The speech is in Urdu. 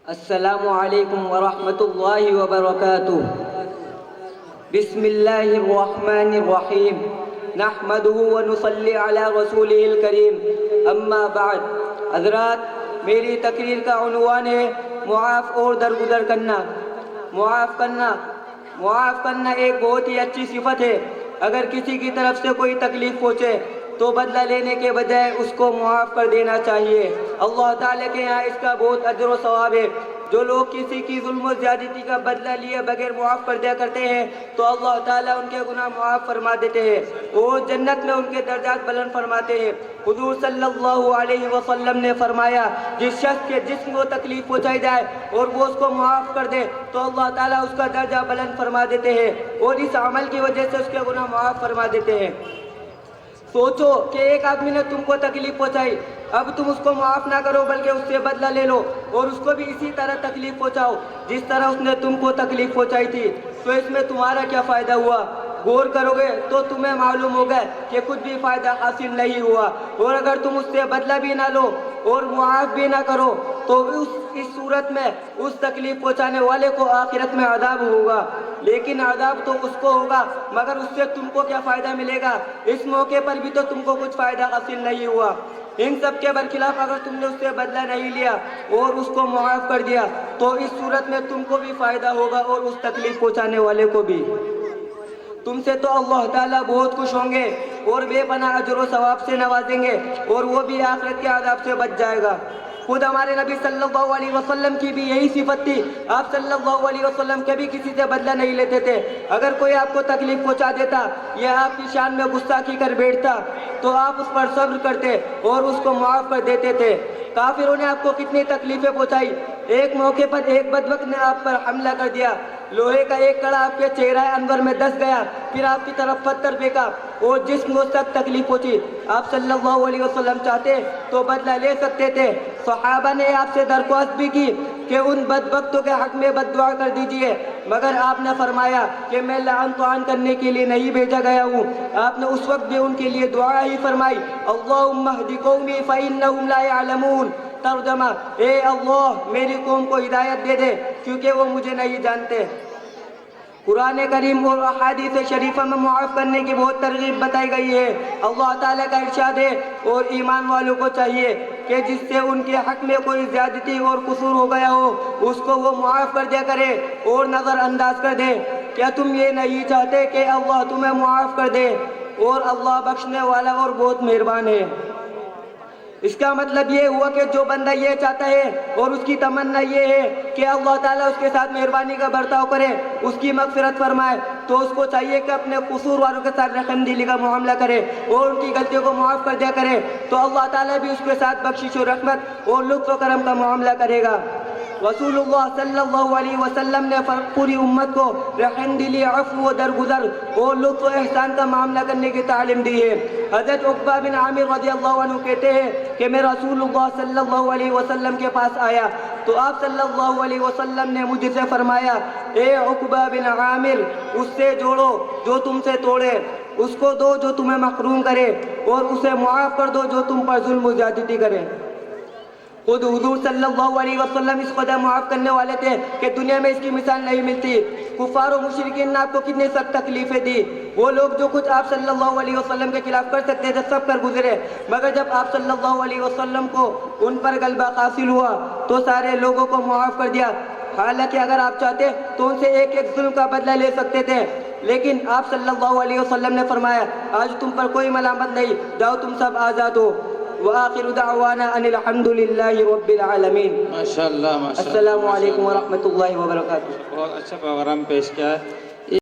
السلام علیکم ورحمۃ اللہ وبرکاتہ۔ بسم اللہ الرحمن الرحیم، نحمدہ ونصلی علی رسولہ الکریم، اما بعد۔ حضرات، میری تقریر کا عنوان ہے معاف اور درگزر کرنا۔ معاف کرنا ایک بہت ہی اچھی صفت ہے۔ اگر کسی کی طرف سے کوئی تکلیف پہنچے تو بدلہ لینے کے بجائے اس کو معاف کر دینا چاہیے۔ اللہ تعالیٰ کے یہاں اس کا بہت اجر و ثواب ہے۔ جو لوگ کسی کی ظلم و زیادتی کا بدلہ لیے بغیر معاف کر دیا کرتے ہیں تو اللہ تعالیٰ ان کے گناہ معاف فرما دیتے ہیں اور جنت میں ان کے درجات بلند فرماتے ہیں۔ حضور صلی اللہ علیہ وسلم نے فرمایا، جس شخص کے جسم کو تکلیف پہنچائی جائے اور وہ اس کو معاف کر دے تو اللہ تعالیٰ اس کا درجہ بلند فرما دیتے ہیں اور اس عمل کی وجہ سے اس کے گناہ معاف فرما دیتے ہیں۔ سوچو کہ ایک آدمی نے تم کو تکلیف پہنچائی، اب تم اس کو معاف نہ کرو بلکہ اس سے بدلہ لے لو اور اس کو بھی اسی طرح تکلیف پہنچاؤ جس طرح اس نے تم کو تکلیف پہنچائی تھی، تو اس میں تمہارا کیا فائدہ ہوا؟ غور کرو گے تو تمہیں معلوم ہوگا کہ کچھ بھی فائدہ حاصل نہیں ہوا۔ اور اگر تم اس سے بدلہ بھی نہ لو اور معاف بھی نہ کرو تو اس صورت میں اس تکلیف پہنچانے والے کو آخرت میں عذاب ہوگا، لیکن عذاب تو اس کو ہوگا مگر اس سے تم کو کیا فائدہ ملے گا؟ اس موقع پر بھی تو تم کو کچھ فائدہ حاصل نہیں ہوا۔ ان سب کے برخلاف اگر تم نے اس سے بدلہ نہیں لیا اور اس کو معاف کر دیا تو اس صورت میں تم کو بھی فائدہ ہوگا اور اس تکلیف پہنچانے والے کو بھی۔ تم سے تو اللہ تعالیٰ بہت خوش ہوں گے اور بے پناہ اجر و ثواب سے نوازیں گے اور وہ بھی آخرت کے عذاب سے بچ جائے گا۔ خود ہمارے نبی صلی اللہ علیہ وسلم کی بھی یہی صفت تھی۔ آپ صلی اللہ علیہ وسلم کبھی کسی سے بدلہ نہیں لیتے تھے۔ اگر کوئی آپ کو تکلیف پہنچا دیتا یا آپ کی شان میں گستاخی کر بیٹھتا تو آپ اس پر صبر کرتے اور اس کو معاف کر دیتے تھے۔ کافروں نے آپ کو کتنی تکلیفیں پہنچائی۔ ایک موقع پر ایک بدبخت نے آپ پر حملہ کر دیا، لوہے کا ایک کڑا آپ کے چہرہ انور میں دس گیا، پھر آپ کی طرف پتھر پھینکا اور جسم کو سخت تکلیف پہنچی۔ آپ صلی اللہ علیہ وسلم چاہتے تو بدلہ لے سکتے تھے۔ صحابہ نے آپ سے درخواست بھی کی کہ ان بدبختوں کے حق میں بد دعا کر دیجئے، مگر آپ نے فرمایا کہ میں لعن طعن کرنے کے لیے نہیں بھیجا گیا ہوں۔ آپ نے اس وقت بھی ان کے لیے دعا ہی فرمائی، اللہم اہد قومی فإنہم لا یعلمون۔ ترجمہ، اے اللہ میری قوم کو ہدایت دے دے کیونکہ وہ مجھے نہیں جانتے۔ قرآن کریم اور احادیث شریفہ میں معاف کرنے کی بہت ترغیب بتائی گئی ہے۔ اللہ تعالیٰ کا ارشاد ہے اور ایمان والوں کو چاہیے کہ جس سے ان کے حق میں کوئی زیادتی اور قصور ہو گیا ہو اس کو وہ معاف کر دیا کرے اور نظر انداز کر دے۔ کیا تم یہ نہیں چاہتے کہ اللہ تمہیں معاف کر دے؟ اور اللہ بخشنے والا اور بہت مہربان ہے۔ اس کا مطلب یہ ہوا کہ جو بندہ یہ چاہتا ہے اور اس کی تمنا یہ ہے کہ اللہ تعالیٰ اس کے ساتھ مہربانی کا برتاؤ کرے، اس کی مغفرت فرمائے، تو اس کو چاہیے کہ اپنے قصور والوں کے ساتھ رحم دلی کا معاملہ کرے اور ان کی غلطیوں کو معاف کر دیا کرے، تو اللہ تعالیٰ بھی اس کے ساتھ بخشش و رحمت اور لطف و کرم کا معاملہ کرے گا۔ رسول اللہ صلی اللہ علیہ وسلم نے پوری امت کو رحم دلی، عفو و درگزر اور لطف و احسان کا معاملہ کرنے کی تعلیم دی ہے۔ حضرت عقبہ بن عامر رضی اللہ عنہ کہتے ہیں کہ میں رسول اللہ صلی اللہ علیہ وسلم کے پاس آیا تو آپ صلی اللہ علیہ وسلم نے مجھ سے فرمایا، اے عقبہ بن عامر، اس سے جوڑو جو تم سے توڑے، اس کو دو جو تمہیں محروم کرے اور اسے معاف کر دو جو تم پر ظلم و زیادتی کرے۔ خود حضور صلی اللہ علیہ وسلم اس قدر معاف کرنے والے تھے کہ دنیا میں اس کی مثال نہیں ملتی۔ کفار و مشرکین نے آپ کو کتنی سخت تکلیفیں دی۔ وہ لوگ جو کچھ آپ صلی اللہ علیہ وسلم کے خلاف کر سکتے تھے سب کر گزرے، مگر جب آپ صلی اللہ علیہ وسلم کو ان پر غلبہ حاصل ہوا تو سارے لوگوں کو معاف کر دیا۔ حالانکہ اگر آپ چاہتے تو ان سے ایک ایک ظلم کا بدلہ لے سکتے تھے، لیکن آپ صلی اللہ علیہ وسلم نے فرمایا، آج تم پر کوئی ملامت نہیں، جاؤ تم سب آزاد ہو۔ وآخر دعوانا ان الحمد للہ رب العالمین۔ ماشاءاللہ ماشاءاللہ۔ السلام علیکم ورحمۃ اللہ وبرکاتہ۔ بہت اچھا پروگرام پیش کیا ہے۔